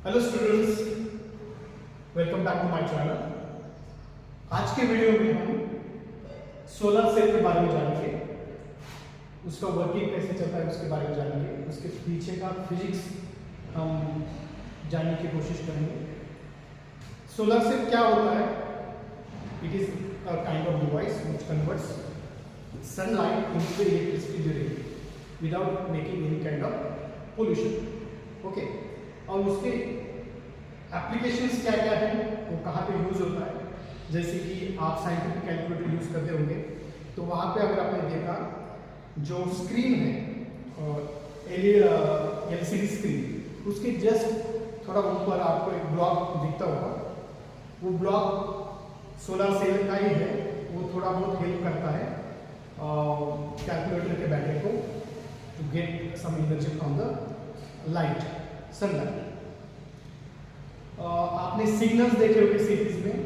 Hello students, welcome back to my channel. आज के video में हम सोलर सेल के बारे में जानेंगे, उसका वर्किंग कैसे चलता है उसके बारे में जानेंगे, उसके पीछे का फिजिक्स हम जानने की कोशिश करेंगे। सोलर सेल क्या होता है? It is a kind of device which converts sunlight into electricity directly without making any kind of pollution. Okay, और उसके एप्लीकेशंस क्या क्या है, वो कहाँ पे यूज़ होता है। जैसे कि आप साइंटिफिक कैलकुलेटर यूज़ करते होंगे, तो वहाँ पे अगर आपने देखा जो स्क्रीन है LCD स्क्रीन, उसके जस्ट थोड़ा ऊपर आपको एक ब्लॉक दिखता होगा। वो ब्लॉक सोलर सेल का ही है, वो थोड़ा बहुत हेल्प करता है कैलकुलेटर के बैटरी को to get some energy from the light, sunlight. आपने सिग्नल्स देखे होंगे सिटीज में,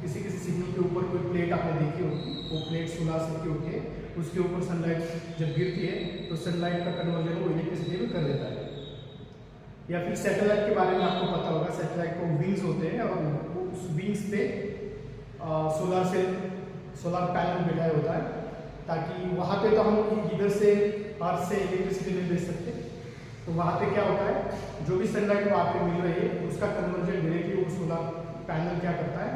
किसी किसी सिग्नल के ऊपर कोई प्लेट आपने देखी होगी, वो प्लेट सोलर सेल की होती है, उसके ऊपर सनलाइट जब गिरती है तो सनलाइट का कन्वर्जन वो इलेक्ट्रिसिटी में कर देता है। या फिर सैटेलाइट के बारे में आपको पता होगा, सैटेलाइट को विंग्स होते हैं और उस विंग्स पे सोलर पैनल बिठाया होता है, ताकि वहाँ पे तो हम इधर से अर्थ से इलेक्ट्रिसिटी नहीं दे सकते। तो वहाँ पे क्या होता है, जो भी सनलाइट वहाँ पे मिल रही है उसका कन्वर्जन डायरेक्टली वो सोलर पैनल क्या करता है,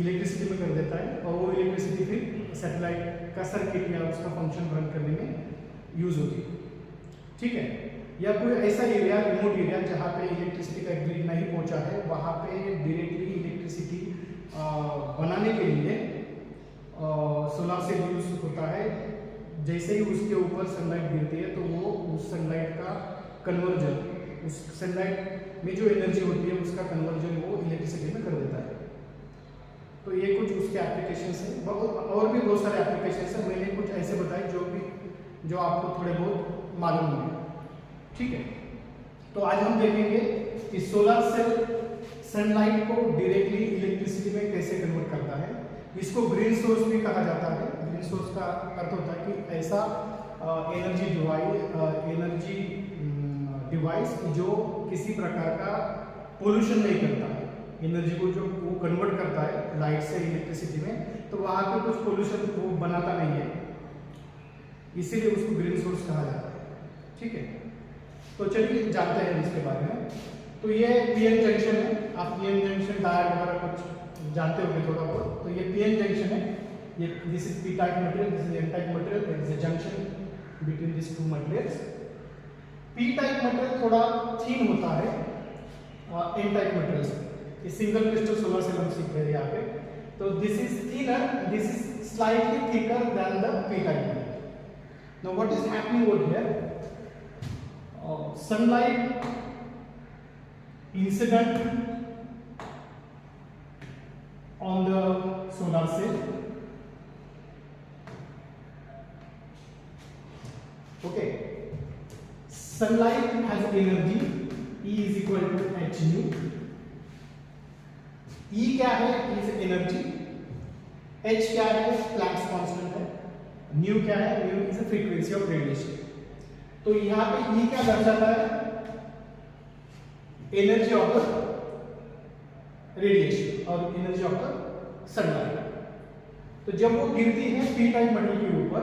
इलेक्ट्रिसिटी में कर देता है, और वो इलेक्ट्रिसिटी फिर सैटेलाइट का सर्किट या उसका फंक्शन रन करने में यूज होती है। ठीक है, या कोई ऐसा एरिया, रिमोट एरिया जहाँ पे इलेक्ट्रिसिटी का ग्रिड नहीं पहुँचा है, वहाँ पे डायरेक्टली इलेक्ट्रिसिटी बनाने के लिए सोलर सेल यूज होता है। जैसे ही उसके ऊपर सनलाइट गिरती है तो वो उस सनलाइट का कन्वर्जन, उस सनलाइट में जो एनर्जी होती है उसका कन्वर्जन वो इलेक्ट्रिसिटी में कर देता है। तो ये कुछ उसके एप्लीकेशंस हैं, और भी बहुत सारे एप्लीकेशंस हैं। मैंने कुछ ऐसे बताए जो आपको थोड़े बहुत मालूम होंगे। ठीक है, तो आज हम देखेंगे कि सोलर सेल सनलाइट को डायरेक्टली इलेक्ट्रिसिटी में कैसे कन्वर्ट करता है। इसको ग्रीन सोर्स भी कहा जाता है। ग्रीन सोर्स का अर्थ होता है कि ऐसा एनर्जी डिवाइस जो किसी प्रकार का पोल्यूशन नहीं करता है, एनर्जी को जो वो कन्वर्ट करता है लाइट से इलेक्ट्रिसिटी में, तो वहाँ पे कुछ पोल्यूशन वो बनाता नहीं है, इसीलिए उसको ग्रीन सोर्स कहा जाता है। ठीक है, तो चलिए जानते हैं इसके बारे में। तो ये पीएन जंक्शन है, आप पीएन जंक्शन डायर वगैरह कुछ जानते होंगे थोड़ा बहुत। तो ये पीएन जंक्शन है, ये this is P type material, this is N type material, there is a junction between this two materials. P type material थोड़ा थिन होता है एन टाइप मटेरियल से। ये सिंगल क्रिस्टल सोलर सेल हम सीख रहे हैं यहाँ पे। तो this is thinner, this is slightly thicker than the P type material. Now what is happening over here, sunlight incident on the solar cell. Okay, sunlight has energy E is equal to h nu. E क्या है, is energy, h क्या है, Planck's constant है, nu क्या है, nu is the frequency of radiation. तो यहाँ पे E क्या दर्शाता है, एनर्जी ऑफ द रेडिएशन और एनर्जी ऑफ द सनलाइट। तो जब वो गिरती है पी टाइप मटेरियल के ऊपर,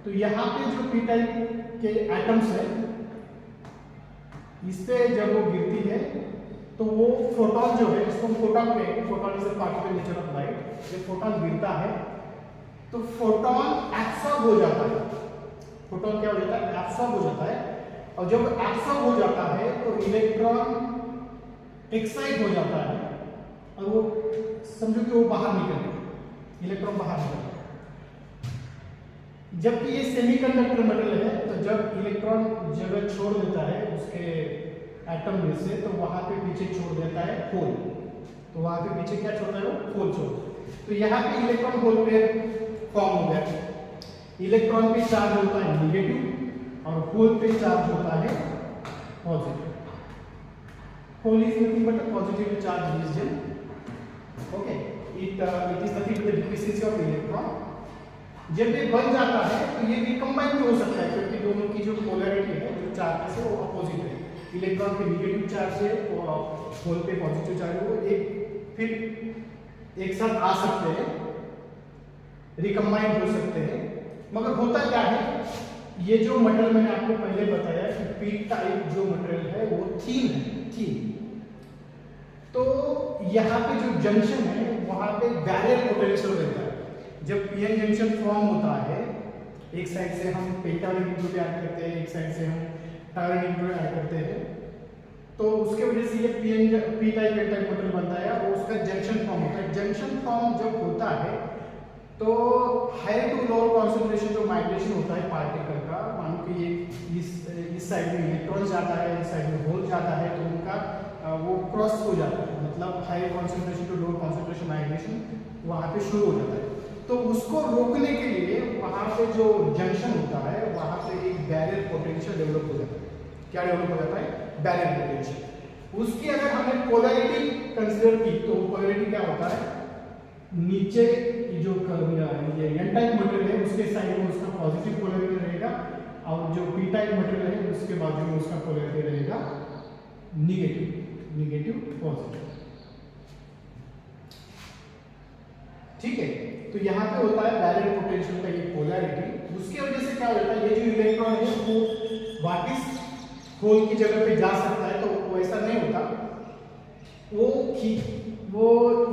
तो यहाँ पे जो पी टाइप के एटम्स है, इस पे जब वो गिरती है तो वो फोटॉन जो है, इसको हम फोटॉन कहेंगे, photon is a particle nature of light. जब फोटॉन गिरता है तो फोटॉन एब्सॉर्ब हो जाता है, फोटॉन क्या हो जाता है, एब्सॉर्ब हो जाता है। और जब एब्सॉर्ब हो जाता है तो इलेक्ट्रॉन एक्साइट हो जाता है और वो समझो कि वो बाहर निकल गया, इलेक्ट्रॉन बाहर निकल गया। जबकि ये सेमीकंडक्टर मटेरियल है, तो जब इलेक्ट्रॉन जगह छोड़ देता है उसके एटम में से, तो वहां पे पीछे छोड़ देता है होल। तो वहां पे पीछे क्या छोड़ता है, वो होल छोड़ता है। तो यहाँ पे इलेक्ट्रॉन होल पेयर फॉर्म हो गया। इलेक्ट्रॉन पे चार्ज होता है नेगेटिव और होल पे चार्ज होता है positive. Hole is nothing but a positive charge region. Okay, it is nothing but the deficiency of electron. जब ये बन जाता है तो ये रिकम्बाइन भी हो सकता है, क्योंकि दोनों की जो पोलैरिटी है, जो चार्जेस है, वो अपोजिट है। इलेक्ट्रॉन पे निगेटिव चार्ज है और होल पे पॉजिटिव चार्ज है, वो फिर एक साथ आ सकते हैं, रिकम्बाइन हो सकते हैं। मगर होता क्या है, ये जो मटेरियल मैंने आपको पहले बताया कि पी टाइप जो मटेरियल है वो थीन है, थीन। तो यहाँ पे जो जंक्शन है वहां पे बैरियर पोटेंशियल रहता है। जब पीएन जंक्शन फॉर्म होता है, एक साइड से हम पेंटावैलेंट न्यूक्लियोटाइड ऐड करते हैं, एक साइड से हम टायरोनिक न्यूक्लियोटाइड ऐड करते हैं, तो उसके वजह से ये P type N type material बनता है और उसका जंक्शन फॉर्म होता है। जंक्शन फॉर्म जब होता है तो हायर टू लोअर कॉन्सेंट्रेशन जो माइग्रेशन होता है पार्टिकल का, मानो कि ये इस साइड में इलेक्ट्रॉन जाता है, इस साइड में होल जाता है, तो उनका वो क्रॉस हो जाता है, मतलब higher concentration to lower concentration migration वहाँ पे शुरू हो जाता है। तो उसको रोकने के लिए वहाँ पे जो जंक्शन होता है वहाँ पे एक बैरियर पोटेंशियल डेवलप हो जाता है। क्या डेवलप हो जाता है? Barrier potential. उसकी अगर हमने पोलैरिटी कंसीडर की तो पोलैरिटी क्या होता है, नीचे जो ये एन टाइप मटेरियल है उसके साइड में उसका पॉजिटिव पोलैरिटी रहेगा और जो पी टाइप मटेरियल है उसके बाजू में उसका पोलैरिटी रहेगा निगेटिव पॉजिटिव। ठीक है, तो यहाँ पे होता है बैरियर पोटेंशियल का ये पोलैरिटी। उसकी वजह से क्या होता है, ये जो इलेक्ट्रॉन है वो वापस होल की जगह पे जा सकता है, तो वो ऐसा नहीं होता, वो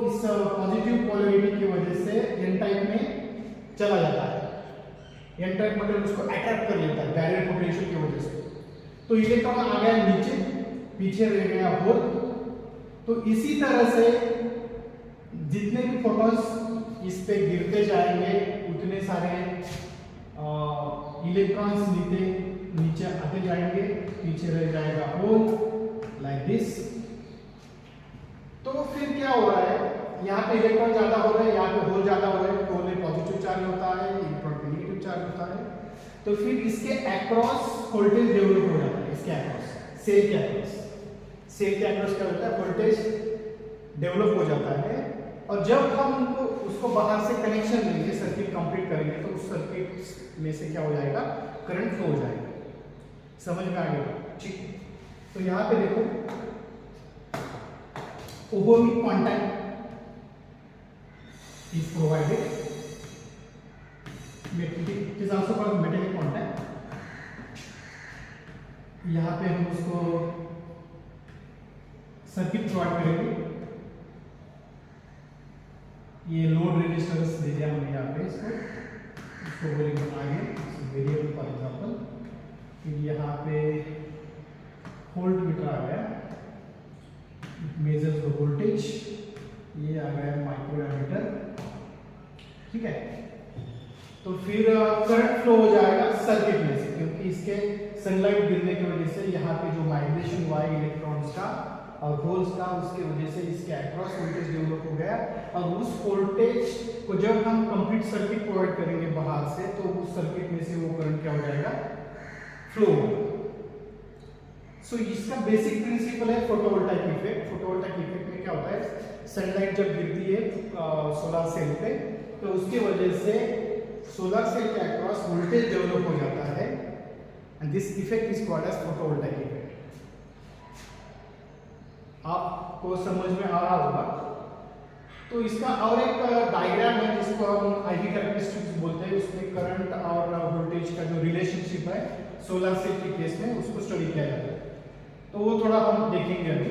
इस पॉजिटिव पोलैरिटी की वजह से एन टाइप में चला जाता है। एन टाइप मटेरियल उसको अट्रैक्ट कर लेता है बैरियर पोटेंशियल की वजह से। तो इलेक्ट्रॉन आ गया नीचे, पीछे रह गया होल। तो इसी तरह से जितने भी फोटॉन्स इस पे गिरते जाएंगे उतने सारे इलेक्ट्रॉन्स नीचे आते जाएंगे, पीछे रह जाएगा होल लाइक दिस। तो फिर क्या हो रहा है, यहाँ पे इलेक्ट्रॉन ज्यादा हो रहे हैं, यहाँ पे होल ज्यादा हो रहे हैं, होल में पॉजिटिव चार्ज होता है, इलेक्ट्रॉन पे नेगेटिव चार्ज होता है। तो फिर इसके अक्रॉस वोल्टेज डेवलप हो जाता है, इसके अक्रॉस सेल के अक्रॉस क्या होता है, वोल्टेज डेवलप हो जाता है। और जब हम उसको बाहर से कनेक्शन देंगे, सर्किट कंप्लीट करेंगे, तो उस सर्किट में से क्या हो जाएगा, करंट फ्लो हो जाएगा। समझ में आ गया? ठीक। तो यहाँ पे देखो ohmic contact is provided. It is also called metallic contact. यहाँ पे हम उसको सर्किट प्रोवाइड करेंगे। ये लोड रेजिस्टेंस दे दिया हमने यहाँ पे, इसको बोलेंगे आगे वेरिएबल फॉर एग्जांपल। फिर यहाँ पे वोल्ट मीटर आ गया, मेजर्स द वोल्टेज, ये आ गया माइक्रो एमीटर। ठीक है, तो फिर करंट फ्लो हो जाएगा सर्किट में से, क्योंकि इसके सनलाइट गिरने की वजह से यहाँ पे जो माइग्रेशन हुआ है इलेक्ट्रॉन्स का और होल्स का, उसके वजह से इसके अक्रॉस वोल्टेज डेवलप हो गया। और उस वोल्टेज को जब हम कंप्लीट सर्किट प्रोवाइड करेंगे बाहर से, तो उस सर्किट में से वो करंट क्या हो जाएगा, फ्लो होगा। सो इसका बेसिक प्रिंसिपल है फोटोवोल्टाइक इफेक्ट। फोटोवोल्टाइक इफेक्ट में क्या होता है, सनलाइट जब गिरती है सोलर सेल पे, तो उसके वजह से सोलर सेल के अक्रॉस वोल्टेज डेवलप हो जाता है, and this effect is called as photovoltaic effect. आपको समझ में आ रहा होगा। तो इसका और एक डायग्राम है जिसको हम आईवी कैरेक्टरिस्टिक्स बोलते हैं, उसमें करंट और वोल्टेज का जो रिलेशनशिप है सोलर सेल के केस में उसको स्टडी किया जाता है, तो वो थोड़ा हम देखेंगे अभी।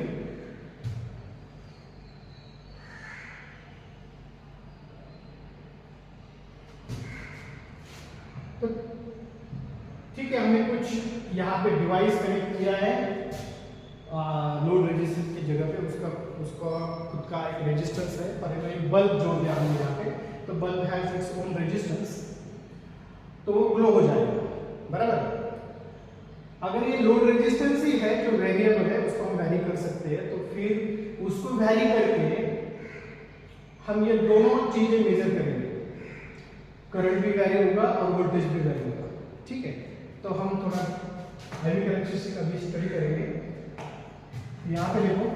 तो ठीक है, हमने कुछ यहाँ पे डिवाइस कनेक्ट किया है लोड रेजिस्टेंस की जगह पे, उसका खुद का एक रेजिस्टेंस है, पर एक बल्ब जोड़ दिया हमने यहाँ पे, तो bulb has its own resistance, तो वो ग्लो हो जाएगा, बराबर। अगर ये लोड रेजिस्टेंस ही है जो वेरिएबल है, उसको हम वैरी कर सकते हैं, तो फिर उसको वैरी करके हम ये दोनों चीजें मेजर करेंगे, करंट भी वैरी होगा और वोल्टेज भी वैरी होगा। ठीक है, तो हम थोड़ा हैवी कैरेक्टरिस्टिक अभी स्टडी करेंगे। यहाँ पे देखो,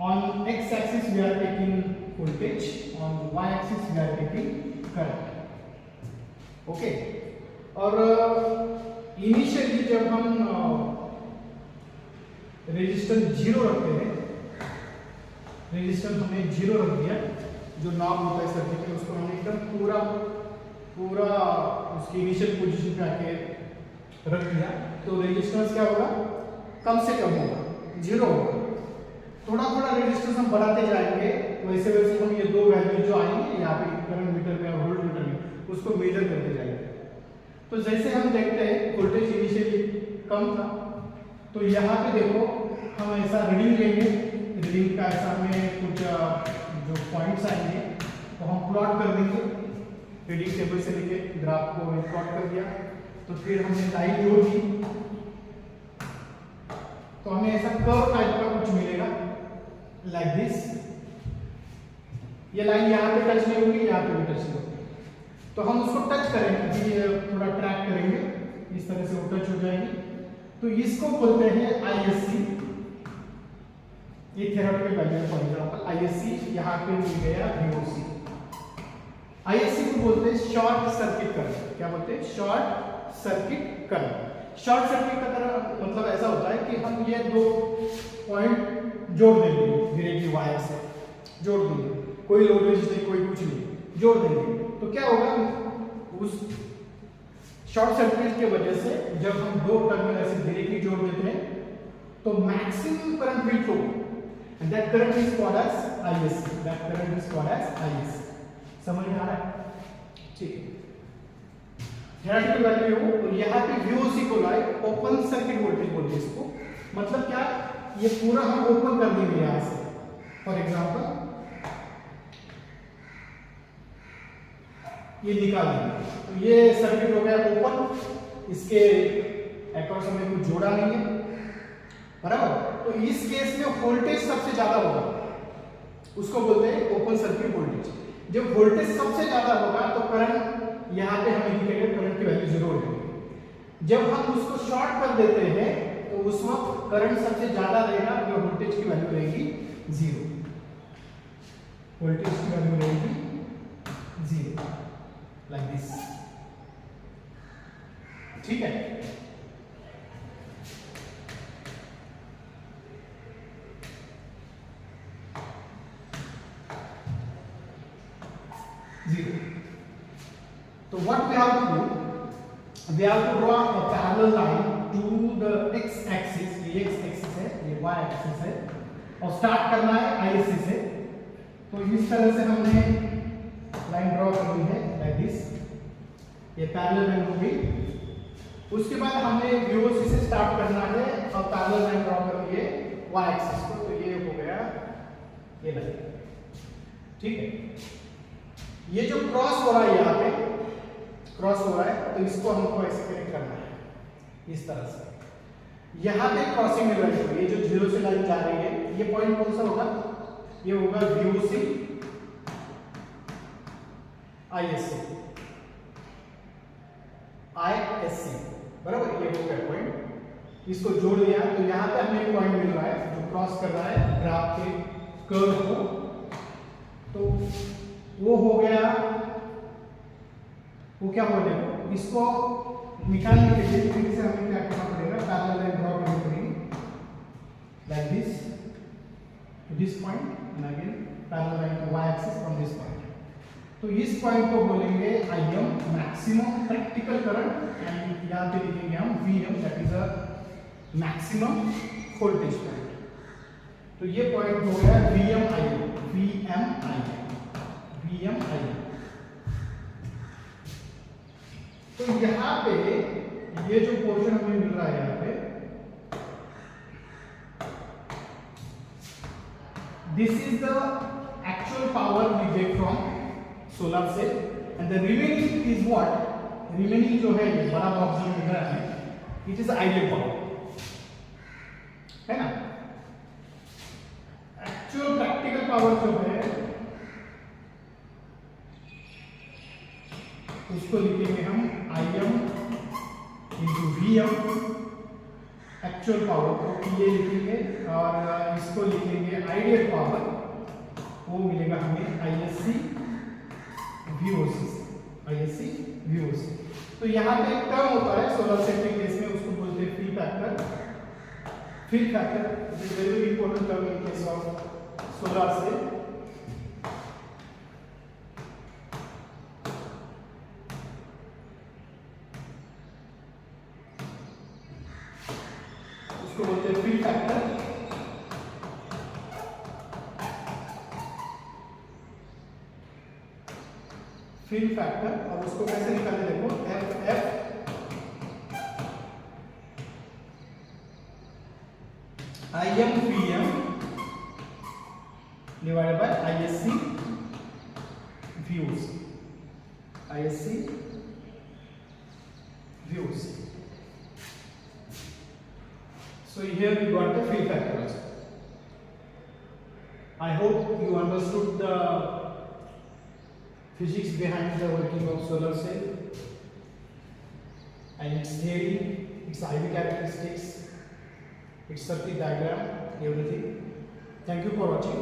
on x axis we are taking voltage, on y axis we are taking current. Okay. और इनिशियली जब हम रेजिस्टेंस 0 रखते हैं, रेजिस्टेंस हमने 0 रख दिया, जो नॉब होता है सर्किट में उसको हमने एकदम पूरा उसकी इनिशियल पोजीशन पे आके रख दिया, तो रेजिस्टेंस क्या होगा, कम से कम होगा, 0 होगा। थोड़ा थोड़ा रेजिस्टेंस हम बढ़ाते जाएंगे, वैसे वैसे हम ये दो वैल्यू जो आएंगे यहाँ पे करंट मीटर में और वोल्ट मीटर में उसको मेजर करते जाएंगे। तो जैसे हम देखते हैं वोल्टेज इनिशियली कम था, तो यहाँ पे देखो हम ऐसा रीडिंग लेंगे, रीडिंग का ऐसा हमें कुछ जो पॉइंट्स आएंगे तो हम प्लॉट कर देंगे, रीडिंग टेबल से लेके ग्राफ को हमने प्लॉट कर दिया। तो फिर हमने लाइन जोड़ दी, तो हमें ऐसा कर्व टाइप का कुछ मिलेगा लाइक दिस। ये लाइन यहाँ पे टच नहीं होगी, यहाँ पे भी टच नहीं होगी, तो हम उसको टच करेंगे, ये थोड़ा ट्रैक करेंगे, इस तरह से वो टच हो जाएंगे। तो इसको बोलते हैं ISC। ये थ्योरेटिकल वैल्यू है, फॉर एग्जांपल ISC यहाँ पे मिल गया VOC। ISC को बोलते हैं शॉर्ट सर्किट करंट। क्या बोलते हैं? Short circuit current. Short circuit का तरह मतलब ऐसा होता है कि हम ये दो पॉइंट जोड़ देंगे, डायरेक्टली वायर से जोड़ देंगे, कोई लोड नहीं, कोई कुछ नहीं, जोड़ देंगे। तो क्या होगा, उस शॉर्ट सर्किट के वजह से जब हम दो टर्मिनल ऐसे डायरेक्टली जोड़ देते हैं तो maximum current will flow, and that current is called as ISC। That current is called as ISC। समझ में आ रहा है? ठीक है। थ्योरेटिकल वैल्यू हो, और यहाँ पे VOC को लाए ओपन सर्किट वोल्टेज बोलते हैं इसको। मतलब क्या, ये पूरा हम ओपन कर देंगे यहाँ से। फॉर एग्जांपल ये निकाल देंगे, तो ये सर्किट हो गया ओपन, इसके अक्रॉस हमें कुछ जोड़ा नहीं है, बराबर। तो इस केस में वोल्टेज सबसे ज्यादा होगा, उसको बोलते हैं ओपन सर्किट वोल्टेज। जब वोल्टेज सबसे ज्यादा होगा तो करंट यहाँ पे हमें दिखेगा, करंट की वैल्यू 0 होगी। जब हम उसको शॉर्ट कर देते हैं तो उस वक्त करंट सबसे ज्यादा रहेगा, जो वोल्टेज की वैल्यू रहेगी 0। वोल्टेज की वैल्यू रहेगी 0 लाइक दिस। ठीक है। Zero. So what we have to do? We have to draw a parallel line to the x-axis. ये x-axis है, ये y-axis है, और स्टार्ट करना है ISC से। तो इस तरह से हमने लाइन ड्रॉ करनी है लाइक दिस। ये पैरेलल लाइन हो गई। उसके बाद हमने VOC से स्टार्ट करना है और पैरेलल लाइन ड्रॉ करनी है y-axis को। तो ये हो गया ये लाइन। ठीक है। ये जो क्रॉस हो रहा है, यहाँ पे क्रॉस हो रहा है, तो इसको हमको ऐसे कनेक्ट करना है इस तरह से। यहाँ पे क्रॉसिंग मिल रही है, ये जो 0 से लाइन जा रही है, ये पॉइंट कौन सा होगा? ये होगा VOC ISC, बराबर। ये हो गया पॉइंट, इसको जोड़ दिया, तो यहाँ पे हमें एक पॉइंट मिल रहा है जो क्रॉस कर रहा है ग्राफ के कर्व को। तो वो हो गया, वो क्या हुआ, देखो इसको निकालने के लिए फिर से हमें क्या करना पड़ेगा, पैरेलल लाइन ड्रॉ करनी पड़ेगी like this to this point, and again parallel line to y axis from this point. तो इस पॉइंट को बोलेंगे IM, maximum practical current, and यहाँ पे लिखेंगे हम VM, that is a maximum voltage point. तो ये पॉइंट हो गया VMIM। तो यहाँ पे ये जो पोर्शन हमें मिल रहा है, यहाँ पे this is the actual power we get from solar cell, and the remaining is what, remaining जो है ये बड़ा बॉक्स जो मिल रहा है, इट इज आइडियल पावर, है ना। एक्चुअल प्रैक्टिकल पावर जो है उसको लिखेंगे हम IM into VM, actual power को ये लिखेंगे, और इसको लिखेंगे आइडियल पावर, वो मिलेगा हमें ISC VOC। ISC views। तो यहाँ पे एक टर्म होता है सोलर सेल के केस में, उसको बोलते हैं fill factor. Fill factor is very very important term in case of solar cell. उसको बोलते हैं फिल फैक्टर। फिल फैक्टर, और उसको कैसे निकालते देखो, F IM/VM divided by ISC views। ISC views। So here we got the fill factor also. I hope you understood the physics behind the working of solar cell and its theory, its IV characteristics, its circuit diagram, everything. Thank you for watching.